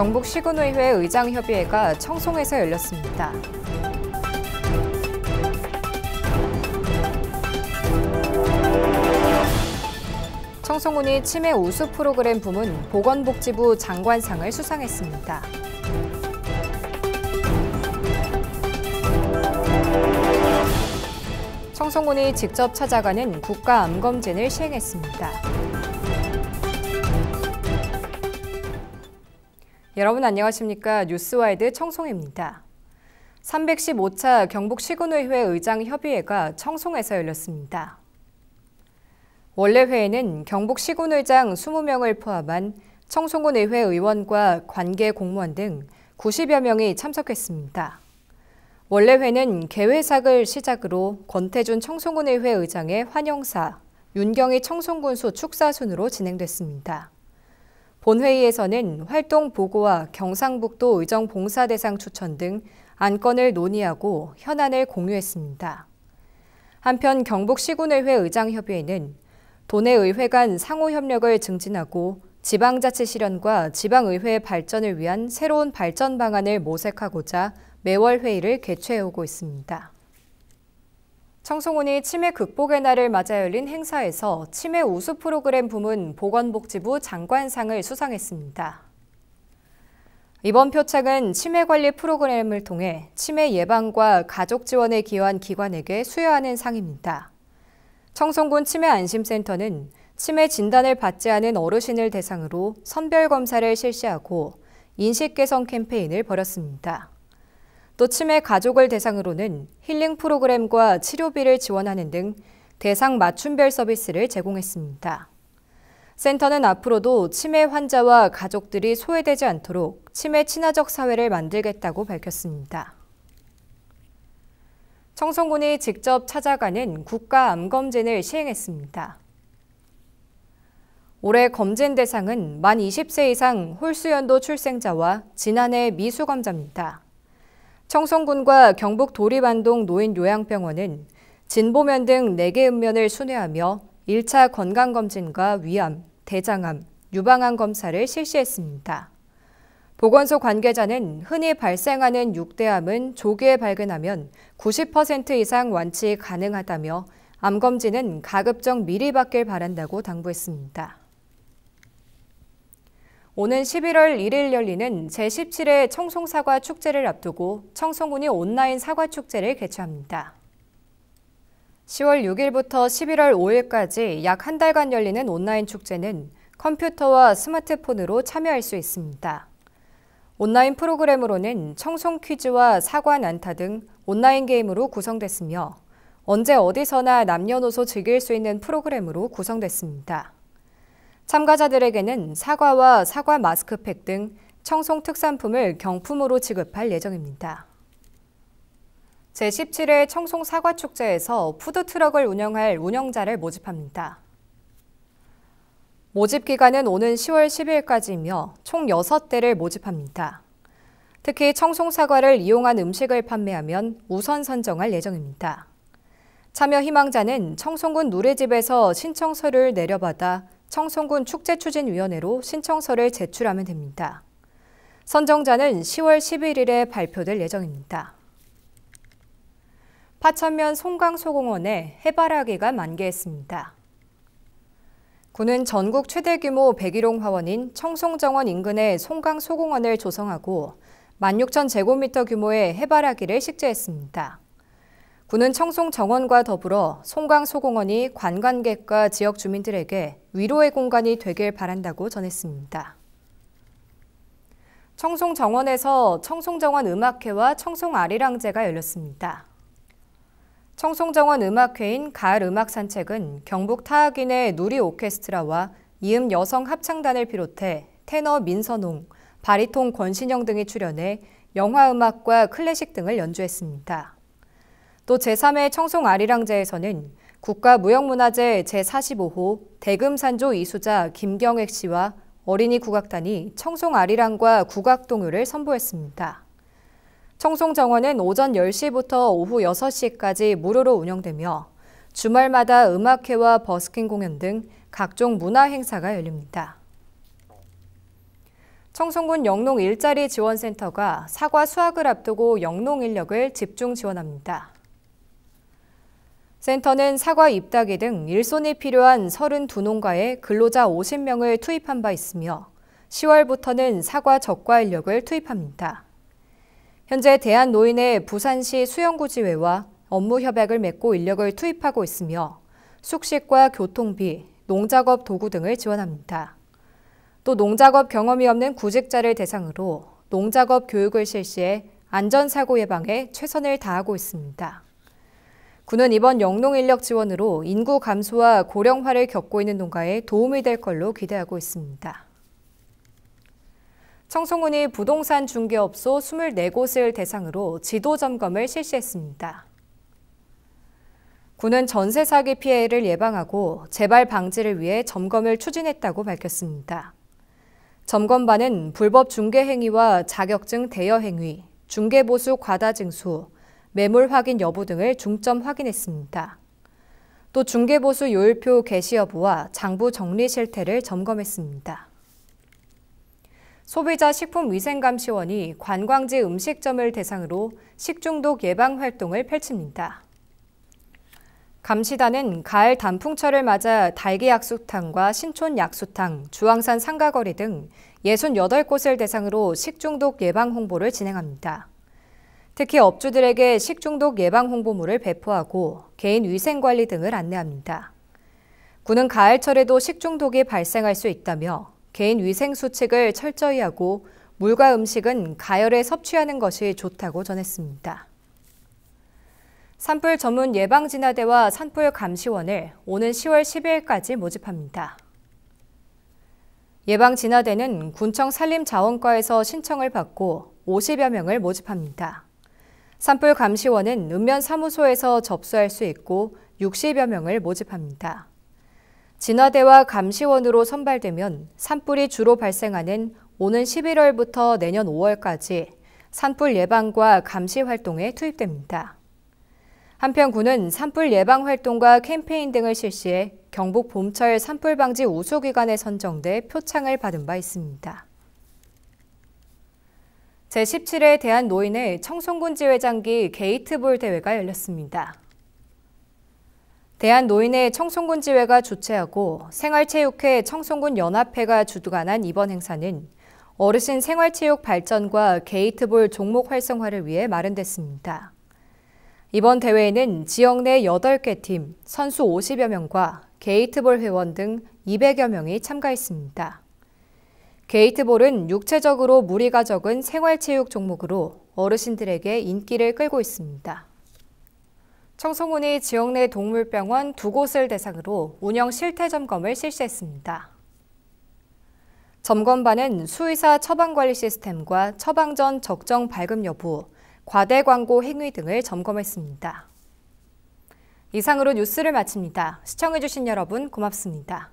경북시군의회 의장협의회가 청송에서 열렸습니다. 청송군이 치매 우수 프로그램 부문 보건복지부 장관상을 수상했습니다. 청송군이 직접 찾아가는 국가암검진을 시행했습니다. 여러분 안녕하십니까? 뉴스와이드 청송입니다. 315차 경북시군의회 의장협의회가 청송에서 열렸습니다. 원래 회에는 경북시군의장 20명을 포함한 청송군 의회 의원과 관계 공무원 등 90여 명이 참석했습니다. 원래 회는 개회삭을 시작으로 권태준 청송군 의회 의장의 환영사, 윤경희 청송군수 축사 순으로 진행됐습니다. 본회의에서는 활동 보고와 경상북도 의정 봉사 대상 추천 등 안건을 논의하고 현안을 공유했습니다. 한편 경북시군의회 의장협의회는 도내의회 간 상호 협력을 증진하고 지방자치 실현과 지방의회 발전을 위한 새로운 발전 방안을 모색하고자 매월 회의를 개최해오고 있습니다. 청송군이 치매 극복의 날을 맞아 열린 행사에서 치매 우수 프로그램 부문 보건복지부 장관상을 수상했습니다. 이번 표창은 치매 관리 프로그램을 통해 치매 예방과 가족 지원에 기여한 기관에게 수여하는 상입니다. 청송군 치매안심센터는 치매 진단을 받지 않은 어르신을 대상으로 선별검사를 실시하고 인식 개선 캠페인을 벌였습니다. 또 치매 가족을 대상으로는 힐링 프로그램과 치료비를 지원하는 등 대상 맞춤별 서비스를 제공했습니다. 센터는 앞으로도 치매 환자와 가족들이 소외되지 않도록 치매 친화적 사회를 만들겠다고 밝혔습니다. 청송군이 직접 찾아가는 국가암검진을 시행했습니다. 올해 검진 대상은 만 20세 이상 홀수연도 출생자와 지난해 미수검자입니다. 청송군과 경북 도립안동 노인요양병원은 진보면 등 4개 읍면을 순회하며 1차 건강검진과 위암, 대장암, 유방암 검사를 실시했습니다. 보건소 관계자는 흔히 발생하는 6대암은 조기에 발견하면 90% 이상 완치 가능하다며 암검진은 가급적 미리 받길 바란다고 당부했습니다. 오는 11월 1일 열리는 제17회 청송사과 축제를 앞두고 청송군이 온라인 사과축제를 개최합니다. 10월 6일부터 11월 5일까지 약 한 달간 열리는 온라인 축제는 컴퓨터와 스마트폰으로 참여할 수 있습니다. 온라인 프로그램으로는 청송 퀴즈와 사과 난타 등 온라인 게임으로 구성됐으며 언제 어디서나 남녀노소 즐길 수 있는 프로그램으로 구성됐습니다. 참가자들에게는 사과와 사과 마스크팩 등 청송 특산품을 경품으로 지급할 예정입니다. 제17회 청송 사과축제에서 푸드트럭을 운영할 운영자를 모집합니다. 모집 기간은 오는 10월 10일까지이며 총 6대를 모집합니다. 특히 청송 사과를 이용한 음식을 판매하면 우선 선정할 예정입니다. 참여 희망자는 청송군 누리집에서 신청서를 내려받아 청송군 축제추진위원회로 신청서를 제출하면 됩니다. 선정자는 10월 11일에 발표될 예정입니다. 파천면 송강소공원에 해바라기가 만개했습니다. 군은 전국 최대 규모 백일홍 화원인 청송정원 인근의 송강소공원을 조성하고 16,000제곱미터 규모의 해바라기를 식재했습니다. 군은 청송정원과 더불어 송강소공원이 관광객과 지역 주민들에게 위로의 공간이 되길 바란다고 전했습니다. 청송정원에서 청송정원 음악회와 청송아리랑제가 열렸습니다. 청송정원 음악회인 가을 음악산책은 경북 타악인의 누리 오케스트라와 이음 여성 합창단을 비롯해 테너 민선홍, 바리톤 권신영 등이 출연해 영화음악과 클래식 등을 연주했습니다. 또 제3회 청송아리랑제에서는 국가무형문화재 제45호 대금산조 이수자 김경액 씨와 어린이 국악단이 청송아리랑과 국악동요를 선보였습니다. 청송정원은 오전 10시부터 오후 6시까지 무료로 운영되며 주말마다 음악회와 버스킹 공연 등 각종 문화 행사가 열립니다. 청송군 영농 일자리 지원센터가 사과 수확을 앞두고 영농 인력을 집중 지원합니다. 센터는 사과 잎따기 등 일손이 필요한 32농가에 근로자 50명을 투입한 바 있으며 10월부터는 사과 적과 인력을 투입합니다. 현재 대한노인의 부산시 수영구지회와 업무 협약을 맺고 인력을 투입하고 있으며 숙식과 교통비, 농작업 도구 등을 지원합니다. 또 농작업 경험이 없는 구직자를 대상으로 농작업 교육을 실시해 안전사고 예방에 최선을 다하고 있습니다. 군은 이번 영농 인력 지원으로 인구 감소와 고령화를 겪고 있는 농가에 도움이 될 걸로 기대하고 있습니다. 청송군이 부동산 중개업소 24곳을 대상으로 지도 점검을 실시했습니다. 군은 전세 사기 피해를 예방하고 재발 방지를 위해 점검을 추진했다고 밝혔습니다. 점검반은 불법 중개 행위와 자격증 대여 행위, 중개보수 과다 징수, 매물 확인 여부 등을 중점 확인했습니다. 또 중개보수 요율표 게시 여부와 장부 정리 실태를 점검했습니다. 소비자 식품위생감시원이 관광지 음식점을 대상으로 식중독 예방 활동을 펼칩니다. 감시단은 가을 단풍철을 맞아 달기 약수탕과 신촌 약수탕, 주황산 상가거리 등 68곳을 대상으로 식중독 예방 홍보를 진행합니다. 특히 업주들에게 식중독 예방 홍보물을 배포하고 개인 위생관리 등을 안내합니다. 군은 가을철에도 식중독이 발생할 수 있다며 개인 위생 수칙을 철저히 하고 물과 음식은 가열에 섭취하는 것이 좋다고 전했습니다. 산불 전문 예방진화대와 산불 감시원을 오는 10월 12일까지 모집합니다. 예방진화대는 군청 산림자원과에서 신청을 받고 50여 명을 모집합니다. 산불 감시원은 읍면사무소에서 접수할 수 있고 60여 명을 모집합니다. 진화대와 감시원으로 선발되면 산불이 주로 발생하는 오는 11월부터 내년 5월까지 산불 예방과 감시 활동에 투입됩니다. 한편 군은 산불 예방 활동과 캠페인 등을 실시해 경북 봄철 산불 방지 우수기관에 선정돼 표창을 받은 바 있습니다. 제17회 대한노인의 청송군 지회장기 게이트볼 대회가 열렸습니다. 대한노인의 청송군 지회가 주최하고 생활체육회 청송군 연합회가 주관한 이번 행사는 어르신 생활체육 발전과 게이트볼 종목 활성화를 위해 마련됐습니다. 이번 대회에는 지역 내 8개 팀, 선수 50여 명과 게이트볼 회원 등 200여 명이 참가했습니다. 게이트볼은 육체적으로 무리가 적은 생활체육 종목으로 어르신들에게 인기를 끌고 있습니다. 청송군이 지역 내 동물병원 2곳을 대상으로 운영 실태 점검을 실시했습니다. 점검반은 수의사 처방관리 시스템과 처방 전 적정 발급 여부, 과대 광고 행위 등을 점검했습니다. 이상으로 뉴스를 마칩니다. 시청해주신 여러분 고맙습니다.